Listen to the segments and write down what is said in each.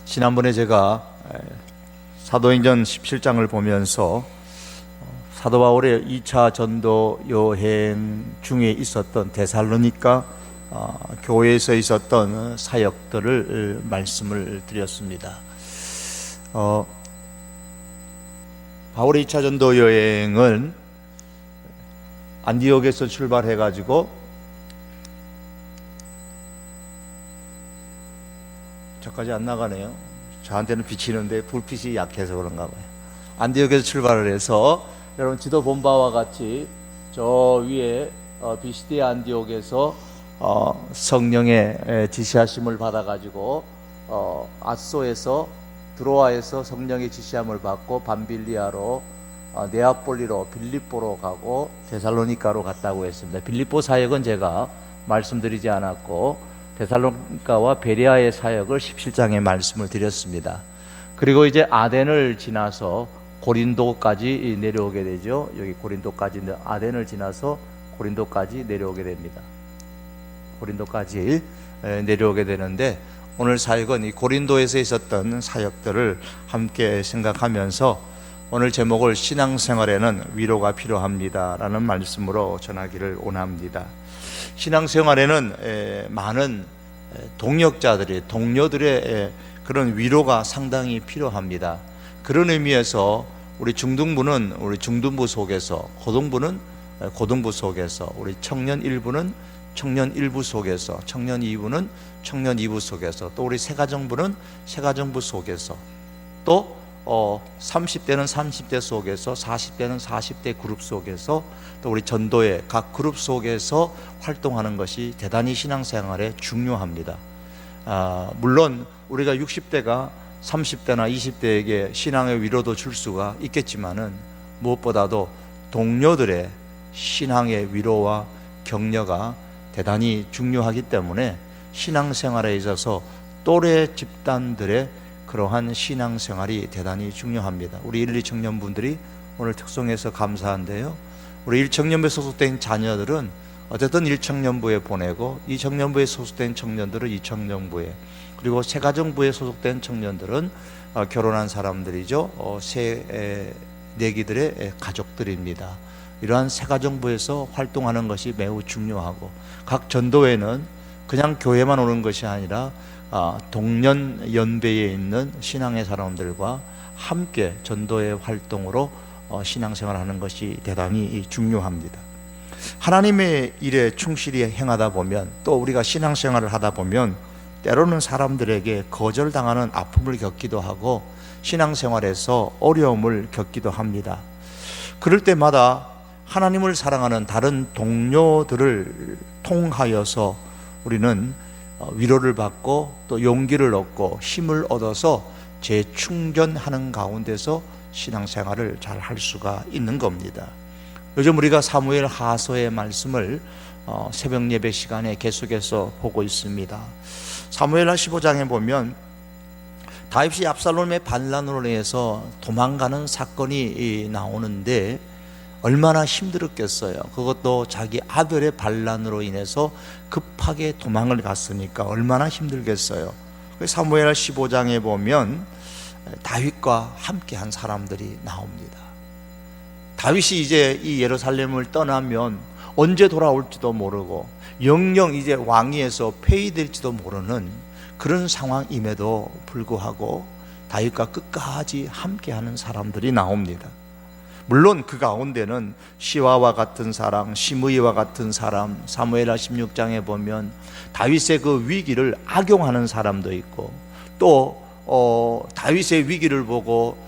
지난번에 제가 사도행전 17장을 보면서 사도 바울의 2차 전도 여행 중에 있었던 데살로니가 교회에서 있었던 사역들을 말씀을 드렸습니다. 바울의 2차 전도 여행은 안디옥에서 출발해가지고 저까지 안 나가네요. 저한테는 비치는데 불빛이 약해서 그런가 봐요. 안디옥에서 출발을 해서 여러분 지도 본 바와 같이 저 위에 비시디아 안디옥에서 성령의 지시하심을 받아가지고 아소에서 드로아에서 성령의 지시함을 받고 밤빌리아로 네아폴리로 빌립보로 가고 데살로니가로 갔다고 했습니다. 빌립보 사역은 제가 말씀드리지 않았고 데살로니가와 베레아의 사역을 17장에 말씀을 드렸습니다. 그리고 이제 아덴을 지나서 고린도까지 내려오게 되죠. 여기 고린도까지, 아덴을 지나서 고린도까지 내려오게 됩니다. 고린도까지 내려오게 되는데 오늘 사역은 이 고린도에서 있었던 사역들을 함께 생각하면서 오늘 제목을 신앙생활에는 위로가 필요합니다 라는 말씀으로 전하기를 원합니다. 신앙생활에는 많은 동료들의 그런 위로가 상당히 필요합니다. 그런 의미에서 우리 중등부는 우리 중등부 속에서, 고등부는 고등부 속에서, 우리 청년 1부는 청년 1부 속에서, 청년 2부는 청년 2부 속에서, 또 우리 새가정부는 새가정부 속에서, 또 30대는 30대 속에서, 40대는 40대 그룹 속에서, 또 우리 전도의 각 그룹 속에서 활동하는 것이 대단히 신앙생활에 중요합니다. 물론 우리가 60대가 30대나 20대에게 신앙의 위로도 줄 수가 있겠지만은 무엇보다도 동료들의 신앙의 위로와 격려가 대단히 중요하기 때문에 신앙생활에 있어서 또래 집단들의 그러한 신앙생활이 대단히 중요합니다. 우리 1, 2 청년분들이 오늘 특송해서 감사한데요, 우리 1청년부에 소속된 자녀들은 어쨌든 1청년부에 보내고 2청년부에 소속된 청년들은 2청년부에, 그리고 새가정부에 소속된 청년들은 결혼한 사람들이죠. 새 내기들의 가족들입니다. 이러한 새가정부에서 활동하는 것이 매우 중요하고, 각 전도회는 그냥 교회만 오는 것이 아니라 동년 연배에 있는 신앙의 사람들과 함께 전도의 활동으로 신앙생활하는 것이 대단히 중요합니다. 하나님의 일에 충실히 행하다 보면, 또 우리가 신앙생활을 하다 보면 때로는 사람들에게 거절당하는 아픔을 겪기도 하고 신앙생활에서 어려움을 겪기도 합니다. 그럴 때마다 하나님을 사랑하는 다른 동료들을 통하여서 우리는 위로를 받고 또 용기를 얻고 힘을 얻어서 재충전하는 가운데서 신앙생활을 잘 할 수가 있는 겁니다. 요즘 우리가 사무엘 하서의 말씀을 새벽 예배 시간에 계속해서 보고 있습니다. 사무엘하 15장에 보면 다윗이 압살롬의 반란으로 인해서 도망가는 사건이 나오는데 얼마나 힘들었겠어요. 그것도 자기 아들의 반란으로 인해서 급하게 도망을 갔으니까 얼마나 힘들겠어요. 사무엘하 15장에 보면 다윗과 함께한 사람들이 나옵니다. 다윗이 이제 이 예루살렘을 떠나면 언제 돌아올지도 모르고 영영 이제 왕위에서 폐위될지도 모르는 그런 상황임에도 불구하고 다윗과 끝까지 함께하는 사람들이 나옵니다. 물론 그 가운데는 시와와 같은 사람, 시므이와 같은 사람, 사무엘하 16장에 보면 다윗의 그 위기를 악용하는 사람도 있고, 또 다윗의 위기를 보고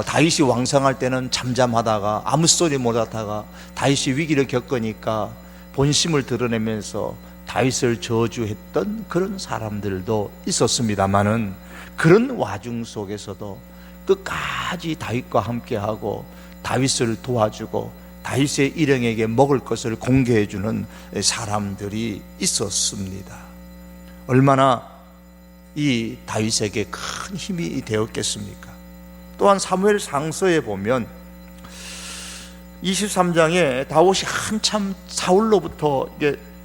다윗이 왕성할 때는 잠잠하다가 아무 소리 못하다가 다윗이 위기를 겪으니까 본심을 드러내면서 다윗을 저주했던 그런 사람들도 있었습니다만은, 그런 와중 속에서도 끝까지 다윗과 함께하고 다윗을 도와주고 다윗의 일행에게 먹을 것을 공개해주는 사람들이 있었습니다. 얼마나 이 다윗에게 큰 힘이 되었겠습니까? 또한 사무엘 상서에 보면 23장에 다윗이 한참 사울로부터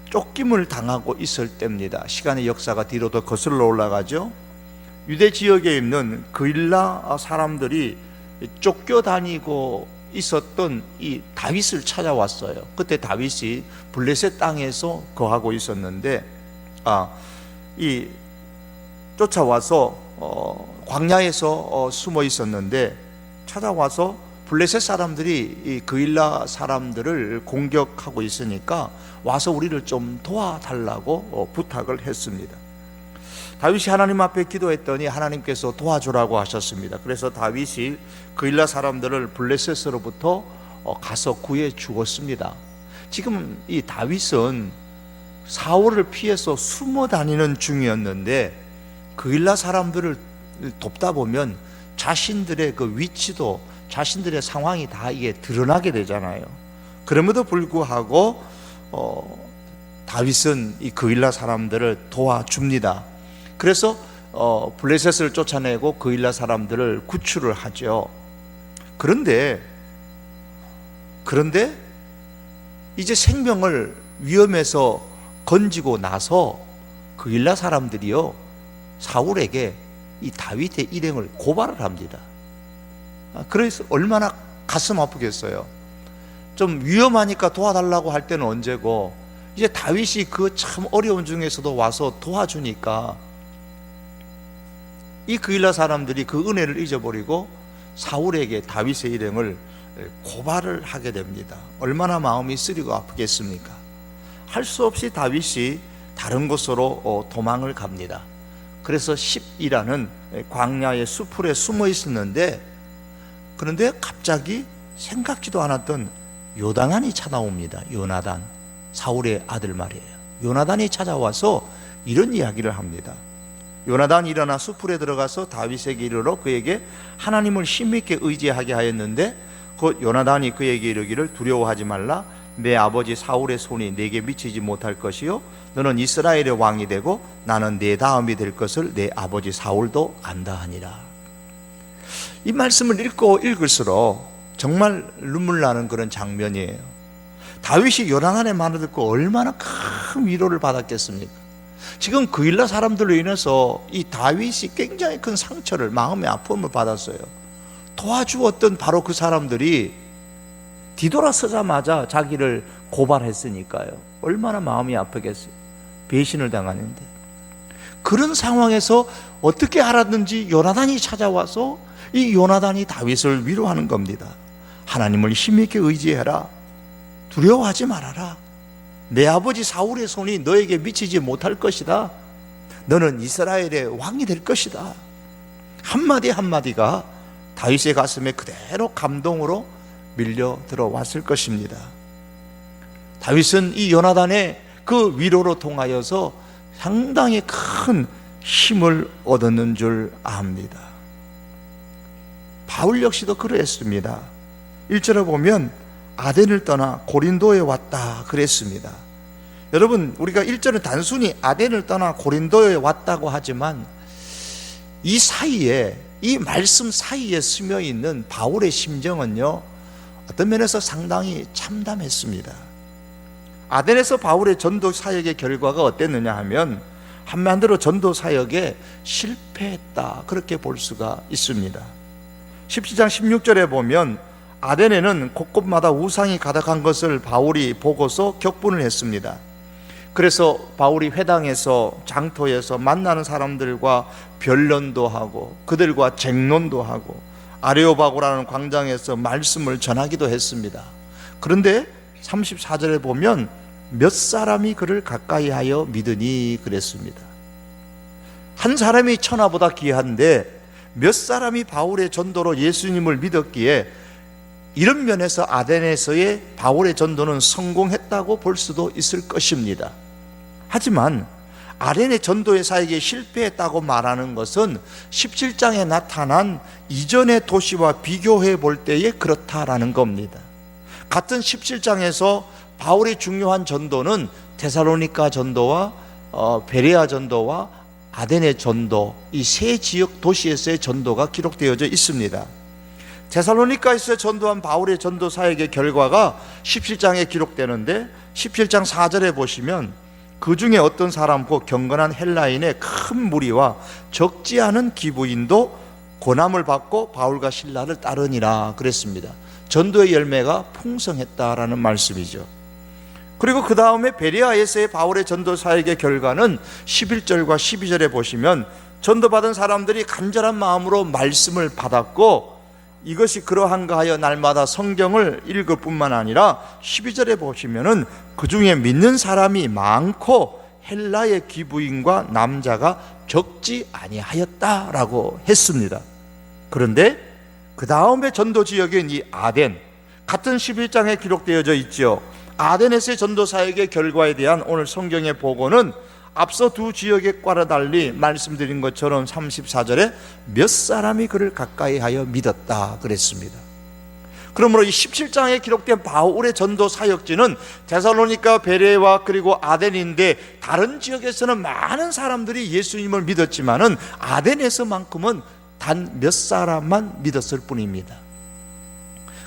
쫓김을 당하고 있을 때입니다. 시간의 역사가 뒤로 더 거슬러 올라가죠. 유대 지역에 있는 그일라 사람들이 쫓겨다니고 있었던 이 다윗을 찾아왔어요. 그때 다윗이 블레셋 땅에서 거하고 있었는데, 이 쫓아와서 광야에서 숨어 있었는데, 찾아와서 블레셋 사람들이 이 그일라 사람들을 공격하고 있으니까 와서 우리를 좀 도와달라고 부탁을 했습니다. 다윗이 하나님 앞에 기도했더니 하나님께서 도와주라고 하셨습니다. 그래서 다윗이 그일라 사람들을 블레셋으로부터 가서 구해 주었습니다. 지금 이 다윗은 사울을 피해서 숨어 다니는 중이었는데, 그일라 사람들을 돕다 보면 자신들의 그 위치도, 자신들의 상황이 다 이게 드러나게 되잖아요. 그럼에도 불구하고 다윗은 이 그일라 사람들을 도와줍니다. 그래서 블레셋을 쫓아내고 그일라 사람들을 구출을 하죠. 그런데 이제 생명을 위험에서 건지고 나서 그일라 사람들이요, 사울에게 이 다윗의 일행을 고발을 합니다. 그래서 얼마나 가슴 아프겠어요. 좀 위험하니까 도와달라고 할 때는 언제고, 이제 다윗이 그 참 어려운 중에서도 와서 도와주니까 이 그일라 사람들이 그 은혜를 잊어버리고 사울에게 다윗의 일행을 고발을 하게 됩니다. 얼마나 마음이 쓰리고 아프겠습니까? 할 수 없이 다윗이 다른 곳으로 도망을 갑니다. 그래서 십이라는 광야의 수풀에 숨어 있었는데, 그런데 갑자기 생각지도 않았던 요나단이 찾아옵니다. 요나단, 사울의 아들 말이에요. 요나단이 찾아와서 이런 이야기를 합니다. 요나단이 일어나 수풀에 들어가서 다윗에게 이르러 그에게 하나님을 힘있게 의지하게 하였는데, 그 요나단이 그에게 이르기를 두려워하지 말라. 내 아버지 사울의 손이 내게 미치지 못할 것이요 너는 이스라엘의 왕이 되고 나는 내 다음이 될 것을 내 아버지 사울도 안다 하니라. 이 말씀을 읽을수록 정말 눈물 나는 그런 장면이에요. 다윗이 요나단의 말을 듣고 얼마나 큰 위로를 받았겠습니까? 지금 그일라 사람들로 인해서 이 다윗이 굉장히 큰 상처를, 마음의 아픔을 받았어요. 도와주었던 바로 그 사람들이 뒤돌아서자마자 자기를 고발했으니까요. 얼마나 마음이 아프겠어요. 배신을 당하는데. 그런 상황에서 어떻게 알았는지 요나단이 찾아와서 이 요나단이 다윗을 위로하는 겁니다. 하나님을 힘있게 의지해라. 두려워하지 말아라. 내 아버지 사울의 손이 너에게 미치지 못할 것이다. 너는 이스라엘의 왕이 될 것이다. 한마디 한마디가 다윗의 가슴에 그대로 감동으로 밀려 들어왔을 것입니다. 다윗은 이 요나단의 그 위로로 통하여서 상당히 큰 힘을 얻었는 줄 압니다. 바울 역시도 그랬습니다. 1절에 보면 아덴을 떠나 고린도에 왔다 그랬습니다. 여러분, 우리가 1절은 단순히 아덴을 떠나 고린도에 왔다고 하지만 이 사이에, 이 말씀 사이에 스며 있는 바울의 심정은요, 어떤 면에서 상당히 참담했습니다. 아덴에서 바울의 전도 사역의 결과가 어땠느냐 하면 한마디로 전도 사역에 실패했다, 그렇게 볼 수가 있습니다. 17장 16절에 보면 아덴에는 곳곳마다 우상이 가득한 것을 바울이 보고서 격분을 했습니다. 그래서 바울이 회당에서, 장터에서 만나는 사람들과 변론도 하고 그들과 쟁론도 하고 아레오바고라는 광장에서 말씀을 전하기도 했습니다. 그런데 34절에 보면 몇 사람이 그를 가까이 하여 믿으니 그랬습니다. 한 사람이 천하보다 귀한데 몇 사람이 바울의 전도로 예수님을 믿었기에 이런 면에서 아덴에서의 바울의 전도는 성공했다고 볼 수도 있을 것입니다. 하지만 아덴의 전도의 사역에 실패했다고 말하는 것은 17장에 나타난 이전의 도시와 비교해 볼 때에 그렇다라는 겁니다. 같은 17장에서 바울의 중요한 전도는 데살로니가 전도와 베레아 전도와 아덴의 전도, 이 세 지역 도시에서의 전도가 기록되어져 있습니다. 데살로니가에서 전도한 바울의 전도 사역의 결과가 17장에 기록되는데 17장 4절에 보시면 그 중에 어떤 사람고 경건한 헬라인의 큰 무리와 적지 않은 기부인도 고난을 받고 바울과 실라를 따르니라 그랬습니다. 전도의 열매가 풍성했다라는 말씀이죠. 그리고 그 다음에 베레아에서의 바울의 전도 사역의 결과는 11절과 12절에 보시면 전도받은 사람들이 간절한 마음으로 말씀을 받았고, 이것이 그러한가 하여 날마다 성경을 읽을 뿐만 아니라 12절에 보시면은 그 중에 믿는 사람이 많고 헬라의 기부인과 남자가 적지 아니하였다라고 했습니다. 그런데 그 다음에 전도 지역인 이 아덴, 같은 11장에 기록되어져 있죠. 아덴에서의 전도 사역의 결과에 대한 오늘 성경의 보고는 앞서 두 지역의 과와 달리 말씀드린 것처럼 34절에 몇 사람이 그를 가까이 하여 믿었다 그랬습니다. 그러므로 이 17장에 기록된 바울의 전도 사역지는 데살로니가, 베레와 그리고 아덴인데, 다른 지역에서는 많은 사람들이 예수님을 믿었지만은 아덴에서만큼은 단 몇 사람만 믿었을 뿐입니다.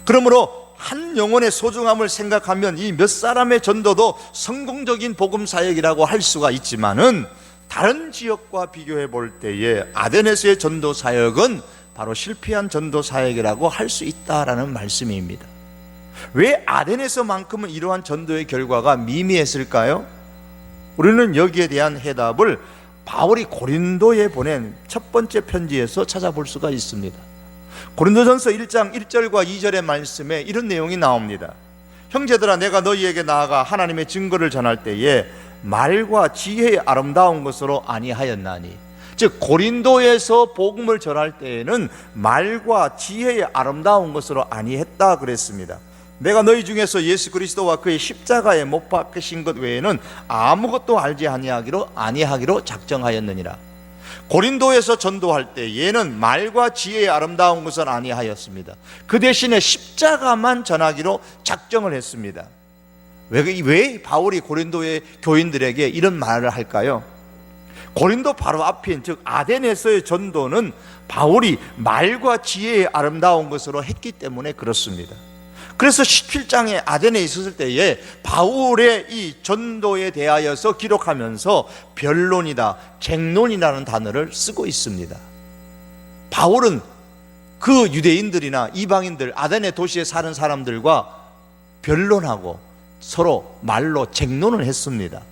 그러므로 한 영혼의 소중함을 생각하면 이 몇 사람의 전도도 성공적인 복음 사역이라고 할 수가 있지만은, 다른 지역과 비교해 볼 때에 아덴에서의 전도 사역은 바로 실패한 전도 사역이라고 할 수 있다라는 말씀입니다. 왜 아덴에서만큼은 이러한 전도의 결과가 미미했을까요? 우리는 여기에 대한 해답을 바울이 고린도에 보낸 첫 번째 편지에서 찾아볼 수가 있습니다. 고린도전서 1장 1절과 2절의 말씀에 이런 내용이 나옵니다. 형제들아, 내가 너희에게 나아가 하나님의 증거를 전할 때에 말과 지혜의 아름다운 것으로 아니하였나니, 즉 고린도에서 복음을 전할 때에는 말과 지혜의 아름다운 것으로 아니했다 그랬습니다. 내가 너희 중에서 예수 그리스도와 그의 십자가에 못 박히신 것 외에는 아무것도 알지 아니하기로 작정하였느니라. 고린도에서 전도할 때 얘는 말과 지혜의 아름다운 것은 아니하였습니다. 그 대신에 십자가만 전하기로 작정을 했습니다. 왜 바울이 고린도의 교인들에게 이런 말을 할까요? 고린도 바로 앞인 즉 아덴에서의 전도는 바울이 말과 지혜의 아름다운 것으로 했기 때문에 그렇습니다. 그래서 17장에 아덴에 있었을 때에 바울의 이 전도에 대하여서 기록하면서 변론이다, 쟁론이라는 단어를 쓰고 있습니다. 바울은 그 유대인들이나 이방인들, 아덴의 도시에 사는 사람들과 변론하고 서로 말로 쟁론을 했습니다.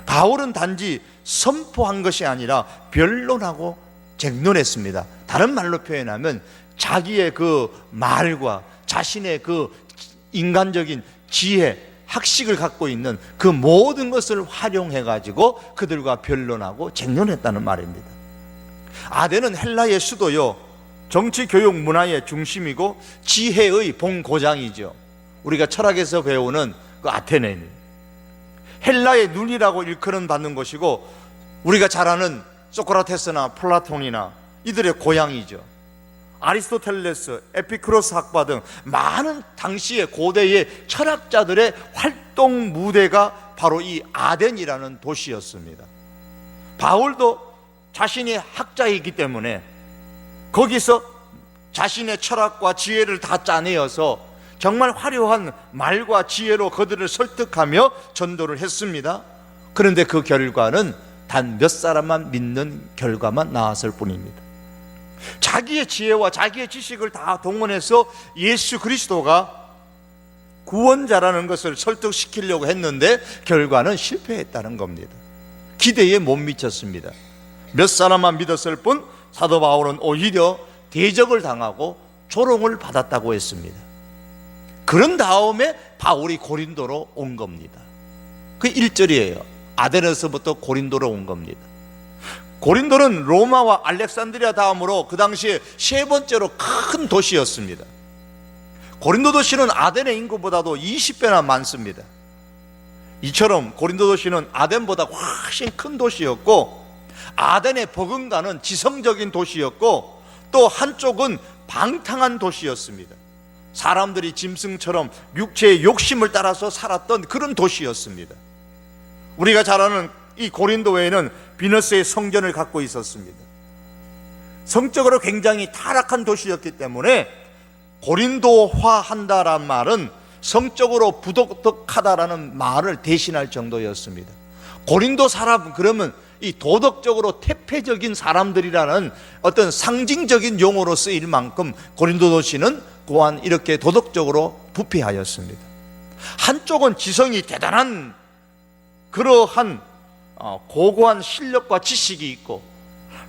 바울은 단지 선포한 것이 아니라 변론하고 쟁론했습니다. 다른 말로 표현하면 자기의 그 말과 자신의 그 인간적인 지혜, 학식을 갖고 있는 그 모든 것을 활용해 가지고 그들과 변론하고 쟁론했다는 말입니다. 아덴은 헬라의 수도요, 정치, 교육, 문화의 중심이고 지혜의 본고장이죠. 우리가 철학에서 배우는 그 아테네는 헬라의 눈이라고 일컬음 받는 것이고, 우리가 잘 아는 소크라테스나 플라톤이나 이들의 고향이죠. 아리스토텔레스, 에피쿠로스 학파 등 많은 당시의 고대의 철학자들의 활동 무대가 바로 이 아덴이라는 도시였습니다. 바울도 자신이 학자이기 때문에 거기서 자신의 철학과 지혜를 다 짜내어서 정말 화려한 말과 지혜로 그들을 설득하며 전도를 했습니다. 그런데 그 결과는 단 몇 사람만 믿는 결과만 나왔을 뿐입니다. 자기의 지혜와 자기의 지식을 다 동원해서 예수 그리스도가 구원자라는 것을 설득시키려고 했는데 결과는 실패했다는 겁니다. 기대에 못 미쳤습니다. 몇 사람만 믿었을 뿐 사도 바울은 오히려 대적을 당하고 조롱을 받았다고 했습니다. 그런 다음에 바울이 고린도로 온 겁니다. 그 1절이에요. 아덴에서부터 고린도로 온 겁니다. 고린도는 로마와 알렉산드리아 다음으로 그 당시에 세 번째로 큰 도시였습니다. 고린도 도시는 아덴의 인구보다도 20배나 많습니다. 이처럼 고린도 도시는 아덴보다 훨씬 큰 도시였고, 아덴의 버금가는 지성적인 도시였고, 또 한쪽은 방탕한 도시였습니다. 사람들이 짐승처럼 육체의 욕심을 따라서 살았던 그런 도시였습니다. 우리가 잘 아는 이 고린도에는 비너스의 성전을 갖고 있었습니다. 성적으로 굉장히 타락한 도시였기 때문에 고린도화한다란 말은 성적으로 부도덕하다라는 말을 대신할 정도였습니다. 고린도 사람 그러면 이 도덕적으로 태폐적인 사람들이라는 어떤 상징적인 용어로 쓰일 만큼 고린도 도시는 또한 이렇게 도덕적으로 부패하였습니다. 한쪽은 지성이 대단한 그러한 고고한 실력과 지식이 있고,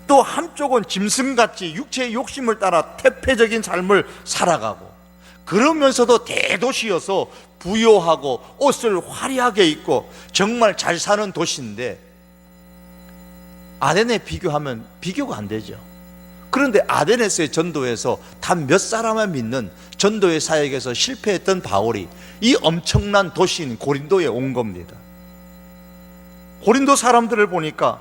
또 한쪽은 짐승같이 육체의 욕심을 따라 태폐적인 삶을 살아가고, 그러면서도 대도시여서 부유하고 옷을 화려하게 입고 정말 잘 사는 도시인데, 아덴에 비교하면 비교가 안 되죠. 그런데 아덴에서의 전도에서 단 몇 사람만 믿는 전도의 사역에서 실패했던 바울이 이 엄청난 도시인 고린도에 온 겁니다. 고린도 사람들을 보니까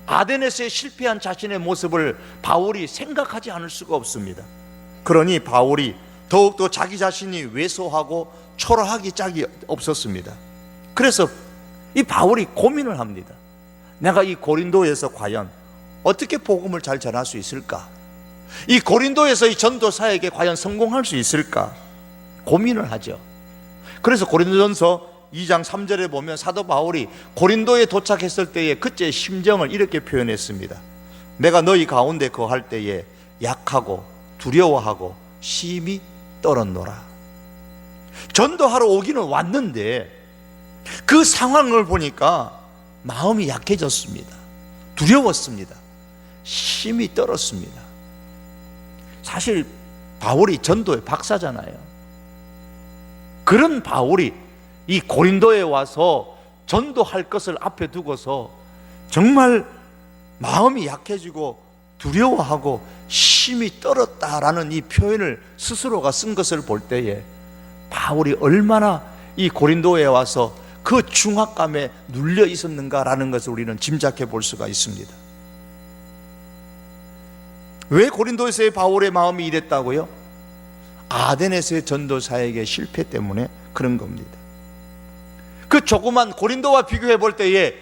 아덴에서의 실패한 자신의 모습을 바울이 생각하지 않을 수가 없습니다. 그러니 바울이 더욱더 자기 자신이 왜소하고 초라하기 짝이 없었습니다. 그래서 이 바울이 고민을 합니다. 내가 이 고린도에서 과연 어떻게 복음을 잘 전할 수 있을까? 이 고린도에서 이 전도 사역에 과연 성공할 수 있을까? 고민을 하죠. 그래서 고린도전서 2장 3절에 보면 사도 바울이 고린도에 도착했을 때의 그때의 심정을 이렇게 표현했습니다. 내가 너희 가운데 거할 때에 약하고 두려워하고 심히 떨었노라. 전도하러 오기는 왔는데 그 상황을 보니까 마음이 약해졌습니다. 두려웠습니다. 심히 떨었습니다. 사실 바울이 전도의 박사잖아요. 그런 바울이 이 고린도에 와서 전도할 것을 앞에 두고서 정말 마음이 약해지고 두려워하고 심히 떨었다라는 이 표현을 스스로가 쓴 것을 볼 때에 바울이 얼마나 이 고린도에 와서 그 중압감에 눌려 있었는가라는 것을 우리는 짐작해 볼 수가 있습니다. 왜 고린도에서의 바울의 마음이 이랬다고요? 아덴에서의 전도 사역의 실패 때문에 그런 겁니다. 그 조그만 고린도와 비교해 볼 때에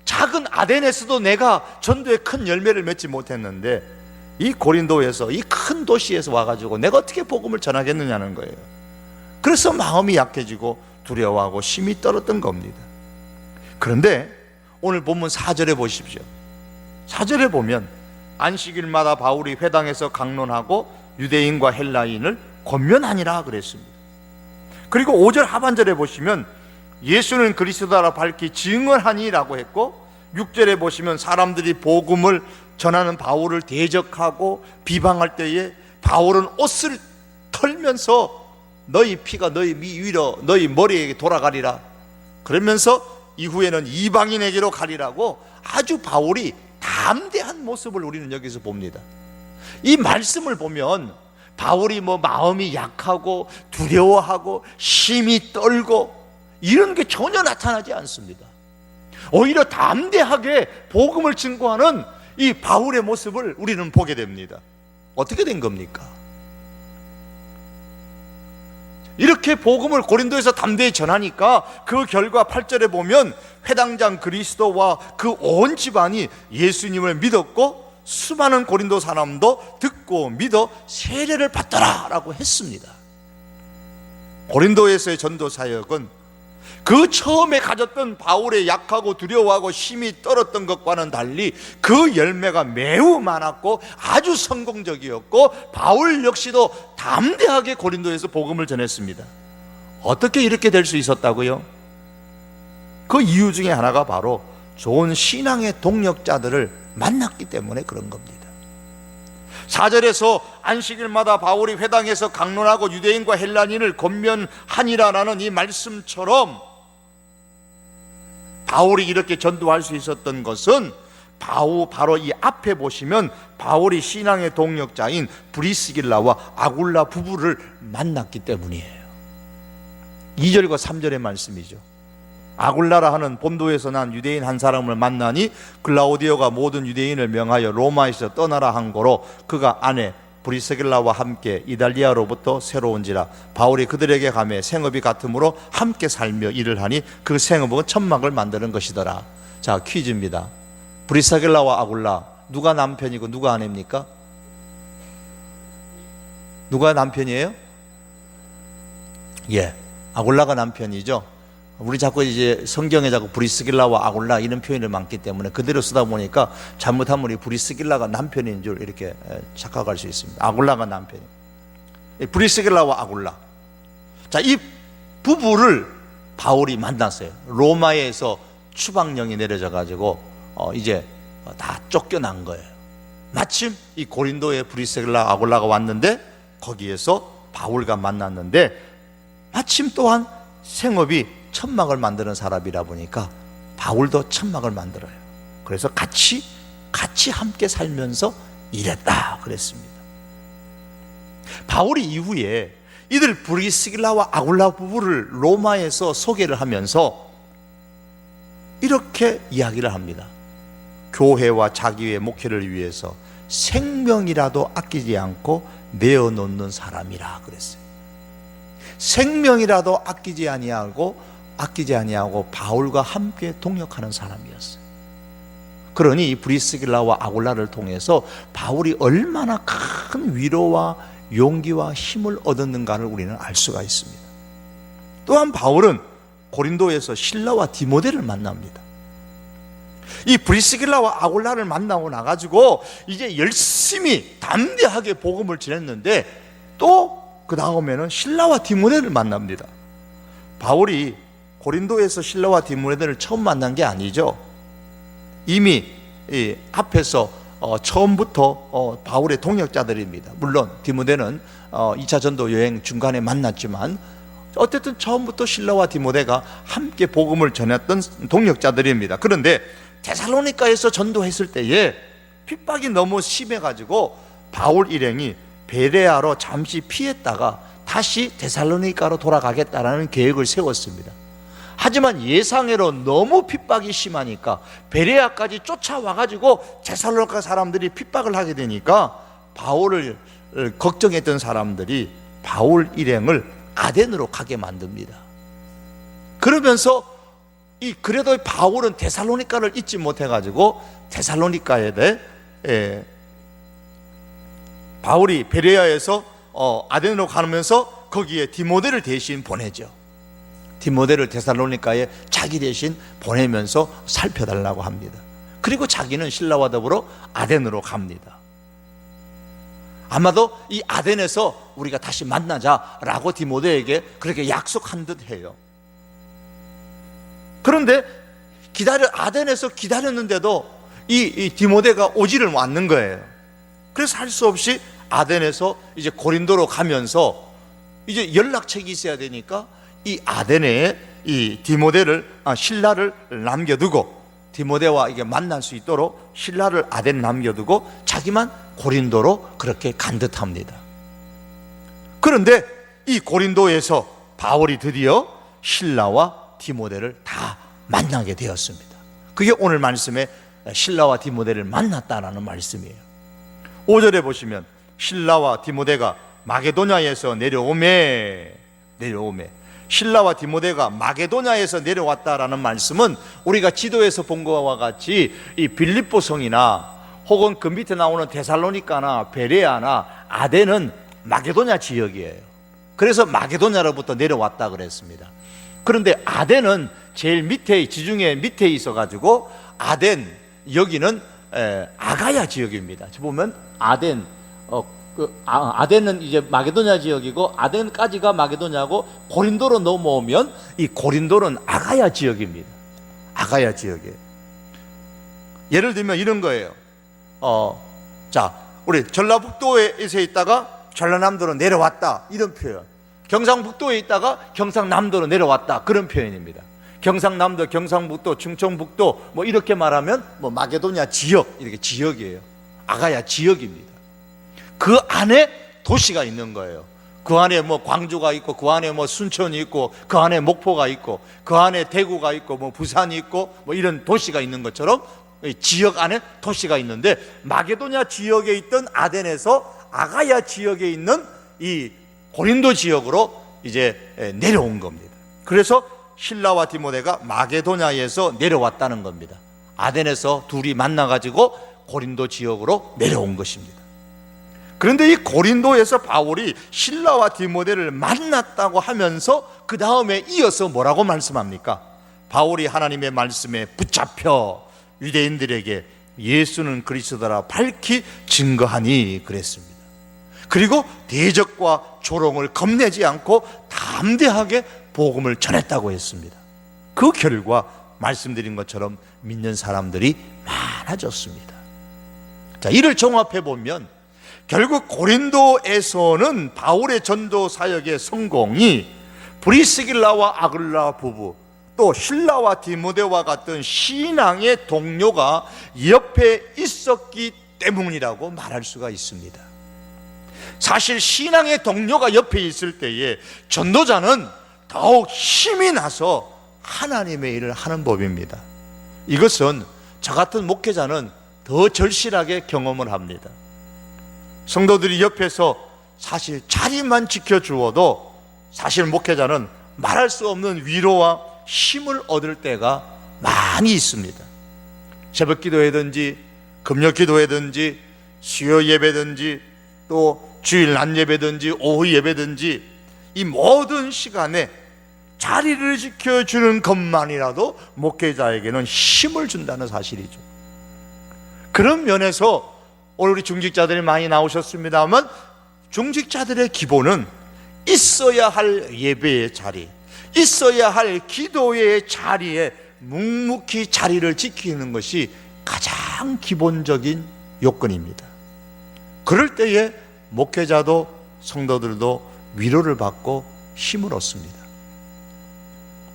작은 아덴에서도 내가 전도에 큰 열매를 맺지 못했는데 이 고린도에서 이 큰 도시에서 와가지고 내가 어떻게 복음을 전하겠느냐는 거예요. 그래서 마음이 약해지고 두려워하고 심히 떨었던 겁니다. 그런데 오늘 본문 4절에 보십시오. 4절에 보면 안식일마다 바울이 회당에서 강론하고 유대인과 헬라인을 권면하니라 그랬습니다. 그리고 5절 하반절에 보시면 예수는 그리스도라 밝히 증언하니라고 했고, 6절에 보시면 사람들이 복음을 전하는 바울을 대적하고 비방할 때에 바울은 옷을 털면서 너희 피가 너희 위로 너희 머리에 돌아가리라, 그러면서 이후에는 이방인에게로 가리라고 아주 바울이 담대한 모습을 우리는 여기서 봅니다. 이 말씀을 보면 바울이 마음이 약하고 두려워하고 심히 떨고 이런 게 전혀 나타나지 않습니다. 오히려 담대하게 복음을 증거하는 이 바울의 모습을 우리는 보게 됩니다. 어떻게 된 겁니까? 이렇게 복음을 고린도에서 담대히 전하니까 그 결과 8절에 보면 회당장 그리스도와 그 온 집안이 예수님을 믿었고 수많은 고린도 사람도 듣고 믿어 세례를 받더라 라고 했습니다. 고린도에서의 전도 사역은 그 처음에 가졌던 바울의 약하고 두려워하고 심히 떨었던 것과는 달리 그 열매가 매우 많았고 아주 성공적이었고, 바울 역시도 담대하게 고린도에서 복음을 전했습니다. 어떻게 이렇게 될 수 있었다고요? 그 이유 중에 하나가 바로 좋은 신앙의 동력자들을 만났기 때문에 그런 겁니다. 4절에서 안식일마다 바울이 회당에서 강론하고 유대인과 헬라인을 권면하니라라는 이 말씀처럼 바울이 이렇게 전도할 수 있었던 것은 바로 이 앞에 보시면 바울이 신앙의 동력자인 브리스길라와 아굴라 부부를 만났기 때문이에요. 2절과 3절의 말씀이죠. 아굴라라 하는 본도에서 난 유대인 한 사람을 만나니 글라우디오가 모든 유대인을 명하여 로마에서 떠나라 한 거로 그가 아내 브리스길라와 함께 이달리아로부터 새로 온지라. 바울이 그들에게 가매 생업이 같으므로 함께 살며 일을 하니 그 생업은 천막을 만드는 것이더라. 자, 퀴즈입니다. 브리스길라와 아굴라 누가 남편이고 누가 아내입니까? 누가 남편이에요? 예, 아굴라가 남편이죠. 우리 자꾸 이제 성경에 자꾸 브리스길라와 아굴라 이런 표현이 많기 때문에 그대로 쓰다 보니까 잘못하면 우리 브리스길라가 남편인 줄 이렇게 착각할 수 있습니다. 아굴라가 남편이. 브리스길라와 아굴라. 자, 이 부부를 바울이 만났어요. 로마에서 추방령이 내려져 가지고 이제 다 쫓겨난 거예요. 마침 이 고린도에 브리스길라 아굴라가 왔는데 거기에서 바울과 만났는데 마침 또한 생업이 천막을 만드는 사람이라 보니까 바울도 천막을 만들어요. 그래서 같이 함께 살면서 일했다 그랬습니다. 바울이 이후에 이들 브리스길라와 아굴라 부부를 로마에서 소개를 하면서 이렇게 이야기를 합니다. 교회와 자기의 목회를 위해서 생명이라도 아끼지 않고 내어놓는 사람이라 그랬어요. 생명이라도 아끼지 아니하고 바울과 함께 동역하는 사람이었어요. 그러니 이 브리스길라와 아굴라를 통해서 바울이 얼마나 큰 위로와 용기와 힘을 얻었는가를 우리는 알 수가 있습니다. 또한 바울은 고린도에서 실라와 디모데를 만납니다. 이 브리스길라와 아굴라를 만나고 나가지고 이제 열심히 담대하게 복음을 전했는데 또 그 다음에는 실라와 디모데를 만납니다. 바울이 고린도에서 실라와 디모데를 처음 만난 게 아니죠. 이미 이 앞에서 처음부터 바울의 동역자들입니다. 물론 디모데는 2차 전도 여행 중간에 만났지만 어쨌든 처음부터 실라와 디모데가 함께 복음을 전했던 동역자들입니다. 그런데 데살로니가에서 전도했을 때에 핍박이 너무 심해가지고 바울 일행이 베레아로 잠시 피했다가 다시 데살로니가로 돌아가겠다라는 계획을 세웠습니다. 하지만 예상외로 너무 핍박이 심하니까 베레아까지 쫓아와가지고 데살로니가 사람들이 핍박을 하게 되니까 바울을 걱정했던 사람들이 바울 일행을 아덴으로 가게 만듭니다. 그러면서 그래도 바울은 데살로니가를 잊지 못해가지고 데살로니가에 대해 바울이 베레아에서 아덴으로 가면서 거기에 디모데를 대신 보내죠. 디모데를 데살로니가에 자기 대신 보내면서 살펴달라고 합니다. 그리고 자기는 신라와 더불어 아덴으로 갑니다. 아마도 이 아덴에서 우리가 다시 만나자라고 디모데에게 그렇게 약속한 듯 해요. 그런데 아덴에서 기다렸는데도 이 디모데가 오지를 않는 거예요. 그래서 할 수 없이 아덴에서 이제 고린도로 가면서 이제 연락책이 있어야 되니까 이 아덴에 이 신라를 남겨두고 디모데와 이게 만날 수 있도록 신라를 아덴 남겨두고 자기만 고린도로 그렇게 간 듯합니다. 그런데 이 고린도에서 바울이 드디어 신라와 디모데를 다 만나게 되었습니다. 그게 오늘 말씀에 신라와 디모데를 만났다라는 말씀이에요. 5절에 보시면 신라와 디모데가 마게도냐에서 내려오매 신라와 디모데가 마게도냐에서 내려왔다라는 말씀은 우리가 지도에서 본 것과 같이 이 빌립보 성이나 혹은 그 밑에 나오는 데살로니가나 베레아나 아덴은 마게도냐 지역이에요. 그래서 마게도냐로부터 내려왔다 그랬습니다. 그런데 아덴은 제일 밑에, 지중해 밑에 있어가지고 아덴 여기는 아가야 지역입니다. 보면 아덴 아덴은 이제 마게도냐 지역이고 아덴까지가 마게도냐고 고린도로 넘어오면 이 고린도는 아가야 지역입니다. 아가야 지역이에요. 예를 들면 이런 거예요. 자, 우리 전라북도에서 있다가 전라남도로 내려왔다 이런 표현. 경상북도에 있다가 경상남도로 내려왔다 그런 표현입니다. 경상남도, 경상북도, 충청북도 뭐 이렇게 말하면 뭐 마게도냐 지역 이렇게 지역이에요. 아가야 지역입니다. 그 안에 도시가 있는 거예요. 그 안에 뭐 광주가 있고 그 안에 뭐 순천이 있고 그 안에 목포가 있고 그 안에 대구가 있고 뭐 부산이 있고 뭐 이런 도시가 있는 것처럼 지역 안에 도시가 있는데 마게도냐 지역에 있던 아덴에서 아가야 지역에 있는 이 고린도 지역으로 이제 내려온 겁니다. 그래서 신라와 디모데가 마게도냐에서 내려왔다는 겁니다. 아덴에서 둘이 만나가지고 고린도 지역으로 내려온 것입니다. 그런데 이 고린도에서 바울이 실라와 디모데를 만났다고 하면서 그 다음에 이어서 뭐라고 말씀합니까? 바울이 하나님의 말씀에 붙잡혀 유대인들에게 예수는 그리스도라 밝히 증거하니 그랬습니다. 그리고 대적과 조롱을 겁내지 않고 담대하게 복음을 전했다고 했습니다. 그 결과 말씀드린 것처럼 믿는 사람들이 많아졌습니다. 자, 이를 종합해 보면 결국 고린도에서는 바울의 전도 사역의 성공이 브리스길라와 아글라 부부, 또 실라와 디모데와 같은 신앙의 동료가 옆에 있었기 때문이라고 말할 수가 있습니다. 사실 신앙의 동료가 옆에 있을 때에 전도자는 더욱 힘이 나서 하나님의 일을 하는 법입니다. 이것은 저 같은 목회자는 더 절실하게 경험을 합니다. 성도들이 옆에서 사실 자리만 지켜주어도 사실 목회자는 말할 수 없는 위로와 힘을 얻을 때가 많이 있습니다. 새벽 기도회든지 금요 기도회든지 수요 예배든지 또 주일 낮 예배든지 오후 예배든지 이 모든 시간에 자리를 지켜주는 것만이라도 목회자에게는 힘을 준다는 사실이죠. 그런 면에서 오늘 우리 중직자들이 많이 나오셨습니다만 중직자들의 기본은 있어야 할 예배의 자리, 있어야 할 기도의 자리에 묵묵히 자리를 지키는 것이 가장 기본적인 요건입니다. 그럴 때에 목회자도 성도들도 위로를 받고 힘을 얻습니다.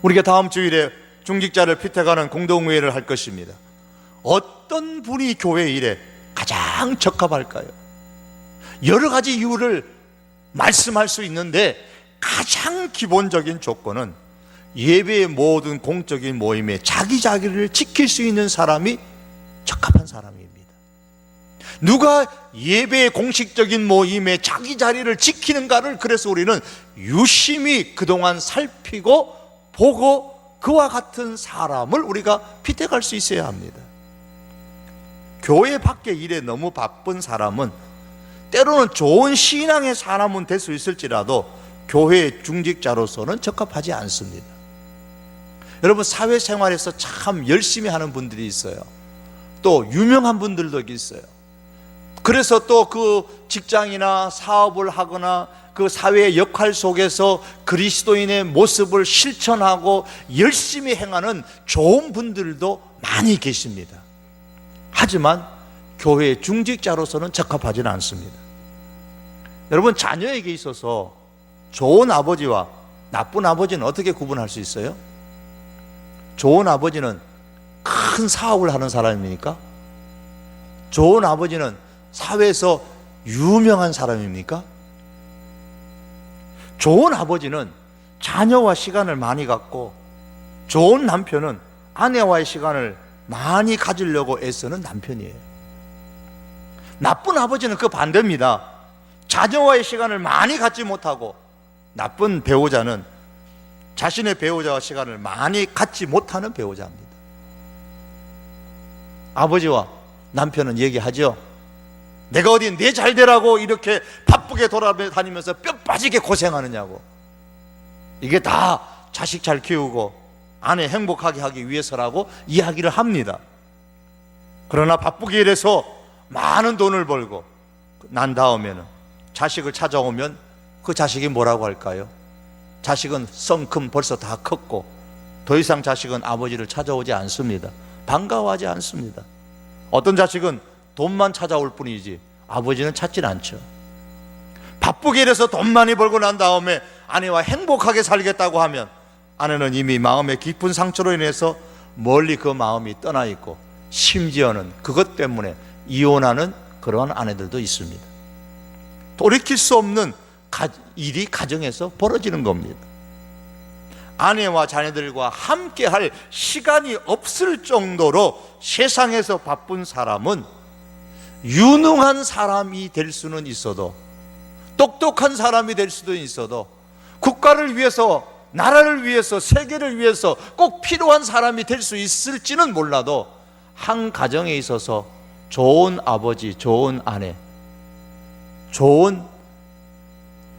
우리가 다음 주일에 중직자를 피택하는 공동회의를 할 것입니다. 어떤 분이 교회 일에 가장 적합할까요? 여러 가지 이유를 말씀할 수 있는데 가장 기본적인 조건은 예배의 모든 공적인 모임에 자기를 지킬 수 있는 사람이 적합한 사람입니다. 누가 예배의 공식적인 모임에 자기 자리를 지키는가를 그래서 우리는 유심히 그동안 살피고 보고 그와 같은 사람을 우리가 피택할 수 있어야 합니다. 교회 밖의 일에 너무 바쁜 사람은 때로는 좋은 신앙의 사람은 될 수 있을지라도 교회의 중직자로서는 적합하지 않습니다. 여러분, 사회생활에서 참 열심히 하는 분들이 있어요. 또 유명한 분들도 있어요. 그래서 또 그 직장이나 사업을 하거나 그 사회의 역할 속에서 그리스도인의 모습을 실천하고 열심히 행하는 좋은 분들도 많이 계십니다. 하지만 교회의 중직자로서는 적합하지는 않습니다. 여러분, 자녀에게 있어서 좋은 아버지와 나쁜 아버지는 어떻게 구분할 수 있어요? 좋은 아버지는 큰 사업을 하는 사람입니까? 좋은 아버지는 사회에서 유명한 사람입니까? 좋은 아버지는 자녀와 시간을 많이 갖고 좋은 남편은 아내와의 시간을 많이 가지려고 애쓰는 남편이에요. 나쁜 아버지는 그 반대입니다. 자녀와의 시간을 많이 갖지 못하고 나쁜 배우자는 자신의 배우자와 시간을 많이 갖지 못하는 배우자입니다. 아버지와 남편은 얘기하죠. 내가 어디 내 잘되라고 이렇게 바쁘게 돌아다니면서 뼈 빠지게 고생하느냐고. 이게 다 자식 잘 키우고 아내 행복하게 하기 위해서라고 이야기를 합니다. 그러나 바쁘게 일해서 많은 돈을 벌고 난 다음에는 자식을 찾아오면 그 자식이 뭐라고 할까요? 자식은 성큼 벌써 다 컸고 더 이상 자식은 아버지를 찾아오지 않습니다. 반가워하지 않습니다. 어떤 자식은 돈만 찾아올 뿐이지 아버지는 찾질 않죠. 바쁘게 일해서 돈 많이 벌고 난 다음에 아내와 행복하게 살겠다고 하면 아내는 이미 마음의 깊은 상처로 인해서 멀리 그 마음이 떠나 있고 심지어는 그것 때문에 이혼하는 그런 아내들도 있습니다. 돌이킬 수 없는 일이 가정에서 벌어지는 겁니다. 아내와 자녀들과 함께 할 시간이 없을 정도로 세상에서 바쁜 사람은 유능한 사람이 될 수는 있어도 똑똑한 사람이 될 수도 있어도 국가를 위해서 나라를 위해서 세계를 위해서 꼭 필요한 사람이 될 수 있을지는 몰라도 한 가정에 있어서 좋은 아버지, 좋은 아내, 좋은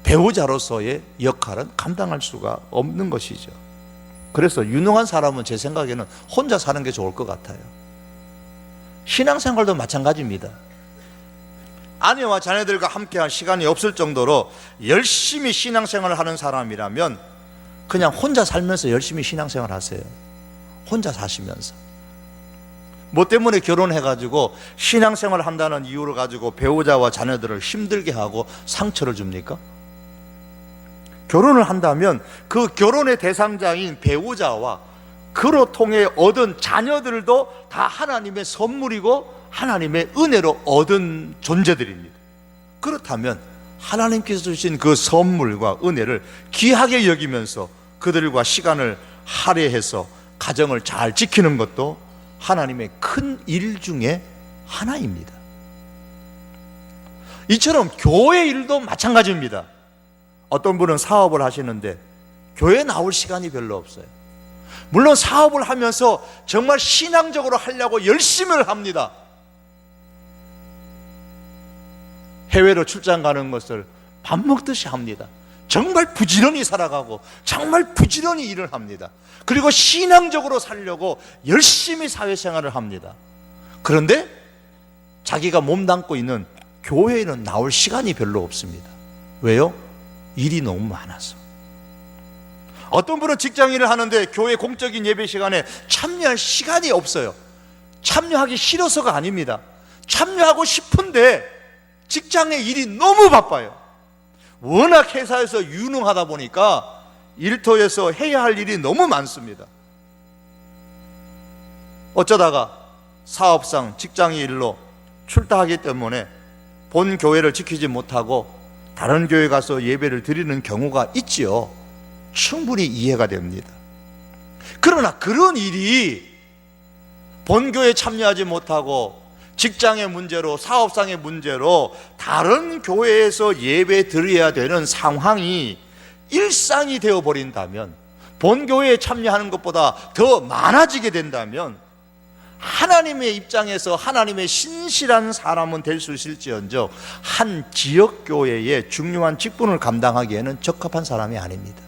배우자로서의 역할은 감당할 수가 없는 것이죠. 그래서 유능한 사람은 제 생각에는 혼자 사는 게 좋을 것 같아요. 신앙생활도 마찬가지입니다. 아내와 자녀들과 함께할 시간이 없을 정도로 열심히 신앙생활을 하는 사람이라면 그냥 혼자 살면서 열심히 신앙생활 하세요. 혼자 사시면서. 뭐 때문에 결혼해가지고 신앙생활을 한다는 이유를 가지고 배우자와 자녀들을 힘들게 하고 상처를 줍니까? 결혼을 한다면 그 결혼의 대상자인 배우자와 그로 통해 얻은 자녀들도 다 하나님의 선물이고 하나님의 은혜로 얻은 존재들입니다. 그렇다면 하나님께서 주신 그 선물과 은혜를 귀하게 여기면서 그들과 시간을 할애해서 가정을 잘 지키는 것도 하나님의 큰 일 중에 하나입니다. 이처럼 교회 일도 마찬가지입니다. 어떤 분은 사업을 하시는데 교회에 나올 시간이 별로 없어요. 물론 사업을 하면서 정말 신앙적으로 하려고 열심히 합니다. 해외로 출장 가는 것을 밥 먹듯이 합니다. 정말 부지런히 살아가고 정말 부지런히 일을 합니다. 그리고 신앙적으로 살려고 열심히 사회생활을 합니다. 그런데 자기가 몸담고 있는 교회에는 나올 시간이 별로 없습니다. 왜요? 일이 너무 많아서. 어떤 분은 직장 일을 하는데 교회 공적인 예배 시간에 참여할 시간이 없어요. 참여하기 싫어서가 아닙니다. 참여하고 싶은데 직장의 일이 너무 바빠요. 워낙 회사에서 유능하다 보니까 일터에서 해야 할 일이 너무 많습니다. 어쩌다가 사업상 직장의 일로 출타하기 때문에 본 교회를 지키지 못하고 다른 교회 가서 예배를 드리는 경우가 있지요. 충분히 이해가 됩니다. 그러나 그런 일이 본교회에 참여하지 못하고 직장의 문제로 사업상의 문제로 다른 교회에서 예배 드려야 되는 상황이 일상이 되어버린다면, 본교회에 참여하는 것보다 더 많아지게 된다면 하나님의 입장에서 하나님의 신실한 사람은 될 수 있을지언정 한 지역교회의 중요한 직분을 감당하기에는 적합한 사람이 아닙니다.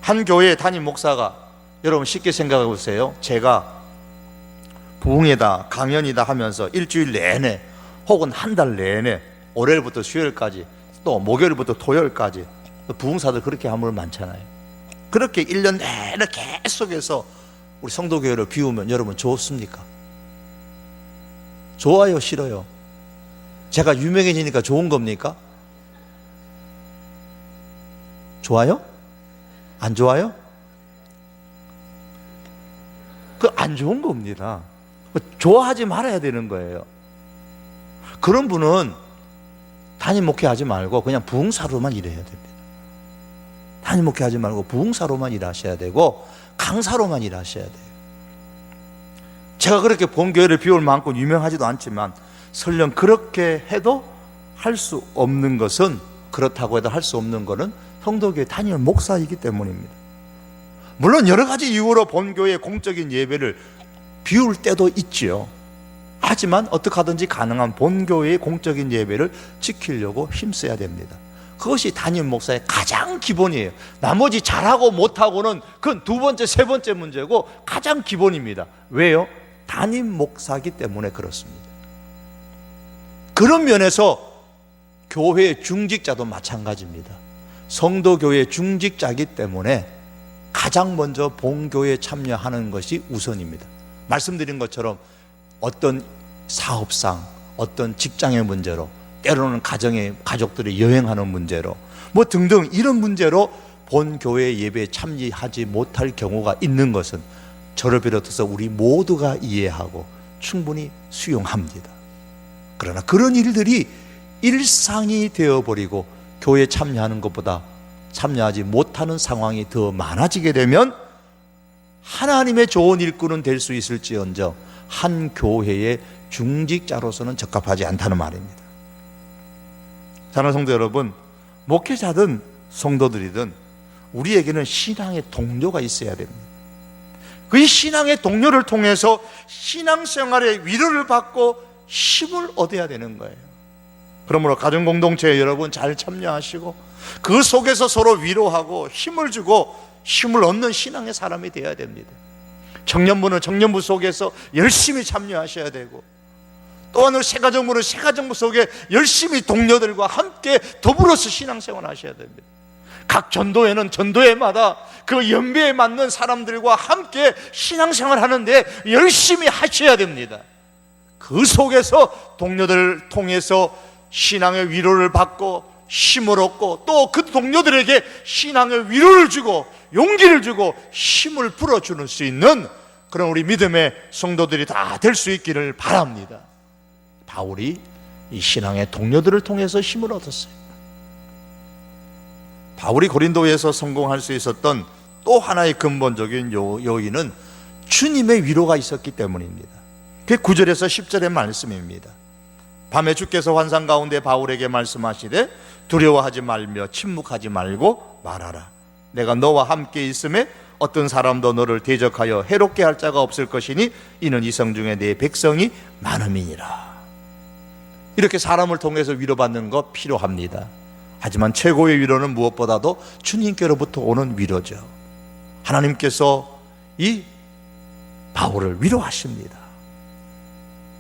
한 교회의 담임 목사가, 여러분 쉽게 생각해 보세요. 제가 부흥회다 강연이다 하면서 일주일 내내 혹은 한 달 내내 월요일부터 수요일까지 또 목요일부터 토요일까지 부흥사들 그렇게 하면 많잖아요. 그렇게 1년 내내 계속해서 우리 성도교회를 비우면 여러분 좋습니까? 좋아요, 싫어요? 제가 유명해지니까 좋은 겁니까? 좋아요? 안 좋아요? 그 안 좋은 겁니다. 좋아하지 말아야 되는 거예요. 그런 분은 담임 목회하지 말고 그냥 부흥사로만 일해야 됩니다. 담임 목회하지 말고 부흥사로만 일하셔야 되고 강사로만 일하셔야 돼요. 제가 그렇게 본교회를 비울 만큼 유명하지도 않지만 설령 그렇게 해도 할 수 없는 것은, 그렇다고 해도 할 수 없는 것은 성도교회 담임 목사이기 때문입니다. 물론 여러 가지 이유로 본교회 공적인 예배를 비울 때도 있지요. 하지만 어떻게 하든지 가능한 본교회의 공적인 예배를 지키려고 힘써야 됩니다. 그것이 담임 목사의 가장 기본이에요. 나머지 잘하고 못하고는 그건 두 번째, 세 번째 문제고 가장 기본입니다. 왜요? 담임 목사이기 때문에 그렇습니다. 그런 면에서 교회의 중직자도 마찬가지입니다. 성도교회의 중직자이기 때문에 가장 먼저 본교회에 참여하는 것이 우선입니다. 말씀드린 것처럼 어떤 사업상, 어떤 직장의 문제로, 때로는 가족들이 여행하는 문제로 뭐 등등 이런 문제로 본교회 예배에 참여하지 못할 경우가 있는 것은 저를 비롯해서 우리 모두가 이해하고 충분히 수용합니다. 그러나 그런 일들이 일상이 되어버리고 교회에 참여하는 것보다 참여하지 못하는 상황이 더 많아지게 되면 하나님의 좋은 일꾼은 될 수 있을지언정 한 교회의 중직자로서는 적합하지 않다는 말입니다. 사랑하는 성도 여러분, 목회자든 성도들이든 우리에게는 신앙의 동료가 있어야 됩니다. 그 신앙의 동료를 통해서 신앙생활의 위로를 받고 힘을 얻어야 되는 거예요. 그러므로 가정공동체에 여러분 잘 참여하시고 그 속에서 서로 위로하고 힘을 주고 힘을 얻는 신앙의 사람이 되어야 됩니다. 청년부는 청년부 속에서 열심히 참여하셔야 되고, 또한 우리 새가정부는 새가정부 속에 열심히 동료들과 함께 더불어서 신앙생활 하셔야 됩니다. 각 전도회는 전도회마다 그 연배에 맞는 사람들과 함께 신앙생활 하는데 열심히 하셔야 됩니다. 그 속에서 동료들을 통해서 신앙의 위로를 받고 힘을 얻고, 또 그 동료들에게 신앙의 위로를 주고 용기를 주고 힘을 불어주는 수 있는 그런 우리 믿음의 성도들이 다 될 수 있기를 바랍니다. 바울이 이 신앙의 동료들을 통해서 힘을 얻었어요. 바울이 고린도에서 성공할 수 있었던 또 하나의 근본적인 요인은 주님의 위로가 있었기 때문입니다. 그게 9절에서 10절의 말씀입니다. 밤에 주께서 환상 가운데 바울에게 말씀하시되 두려워하지 말며 침묵하지 말고 말하라. 내가 너와 함께 있음에 어떤 사람도 너를 대적하여 해롭게 할 자가 없을 것이니 이는 이성 중에 내 백성이 많음이니라. 이렇게 사람을 통해서 위로받는 거 필요합니다. 하지만 최고의 위로는 무엇보다도 주님께로부터 오는 위로죠. 하나님께서 이 바울을 위로하십니다.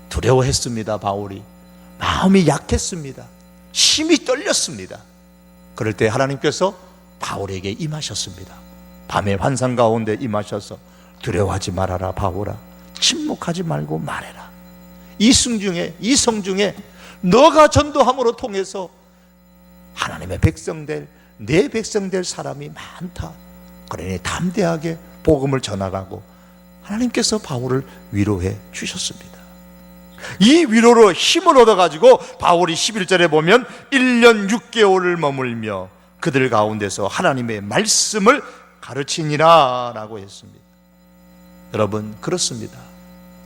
두려워했습니다. 바울이 마음이 약했습니다. 심히 떨렸습니다. 그럴 때 하나님께서 바울에게 임하셨습니다. 밤의 환상 가운데 임하셔서 두려워하지 말아라 바울아, 침묵하지 말고 말해라. 이 성중에 너가 전도함으로 통해서 하나님의 백성될, 내 백성될 사람이 많다. 그러니 담대하게 복음을 전하라고 하나님께서 바울을 위로해 주셨습니다. 이 위로로 힘을 얻어가지고 바울이 11절에 보면 1년 6개월을 머물며 그들 가운데서 하나님의 말씀을 가르치니라 라고 했습니다. 여러분, 그렇습니다.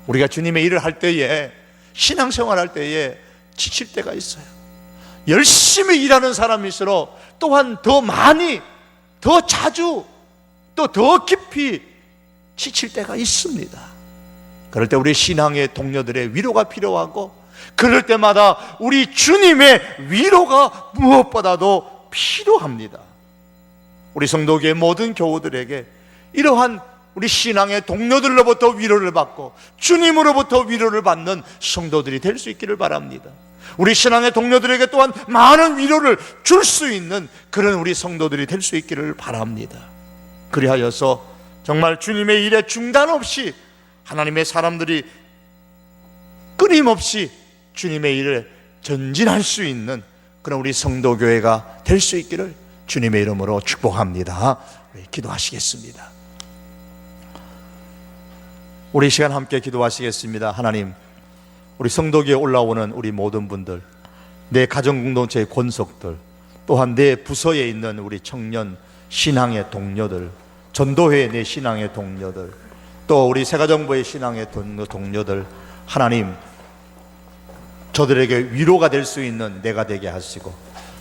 우리가 주님의 일을 할 때에, 신앙생활 할 때에 지칠 때가 있어요. 열심히 일하는 사람일수록 또한 더 많이, 더 자주, 또 더 깊이 지칠 때가 있습니다. 그럴 때 우리 신앙의 동료들의 위로가 필요하고, 그럴 때마다 우리 주님의 위로가 무엇보다도 필요합니다. 우리 성도교회 모든 교우들에게 이러한 우리 신앙의 동료들로부터 위로를 받고 주님으로부터 위로를 받는 성도들이 될 수 있기를 바랍니다. 우리 신앙의 동료들에게 또한 많은 위로를 줄 수 있는 그런 우리 성도들이 될 수 있기를 바랍니다. 그리하여서 정말 주님의 일에 중단 없이 하나님의 사람들이 끊임없이 주님의 일을 전진할 수 있는 그런 우리 성도교회가 될 수 있기를 주님의 이름으로 축복합니다. 기도하시겠습니다. 우리 시간 함께 기도하시겠습니다. 하나님, 우리 성도교회에 올라오는 우리 모든 분들, 내 가정공동체의 권속들, 또한 내 부서에 있는 우리 청년 신앙의 동료들, 전도회의 내 신앙의 동료들, 또 우리 새가정부의 신앙의 동료들, 하나님, 저들에게 위로가 될 수 있는 내가 되게 하시고,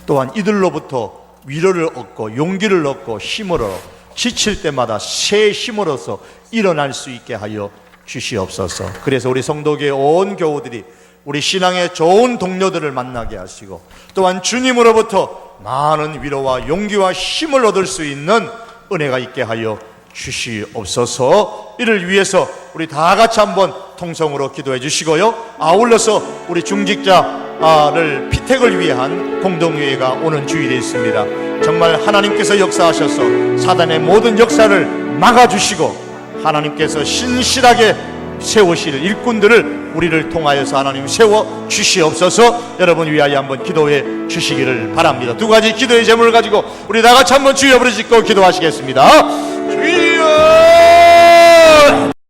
또한 이들로부터 위로를 얻고 용기를 얻고 힘을 얻어 지칠 때마다 새 힘을 얻어서 일어날 수 있게 하여 주시옵소서. 그래서 우리 성도교회 온 교우들이 우리 신앙의 좋은 동료들을 만나게 하시고, 또한 주님으로부터 많은 위로와 용기와 힘을 얻을 수 있는 은혜가 있게 하여 주시옵소서. 이를 위해서 우리 다 같이 한번 통성으로 기도해 주시고요, 아울러서 우리 중직자를 피택을 위한 공동회의가 오는 주일에 있습니다. 정말 하나님께서 역사하셔서 사단의 모든 역사를 막아주시고 하나님께서 신실하게 세우실 일꾼들을 우리를 통하여서 하나님 세워 주시옵소서. 여러분 위하여 한번 기도해 주시기를 바랍니다. 두 가지 기도의 제목을 가지고 우리 다 같이 한번 주여 부르짖고 기도하시겠습니다.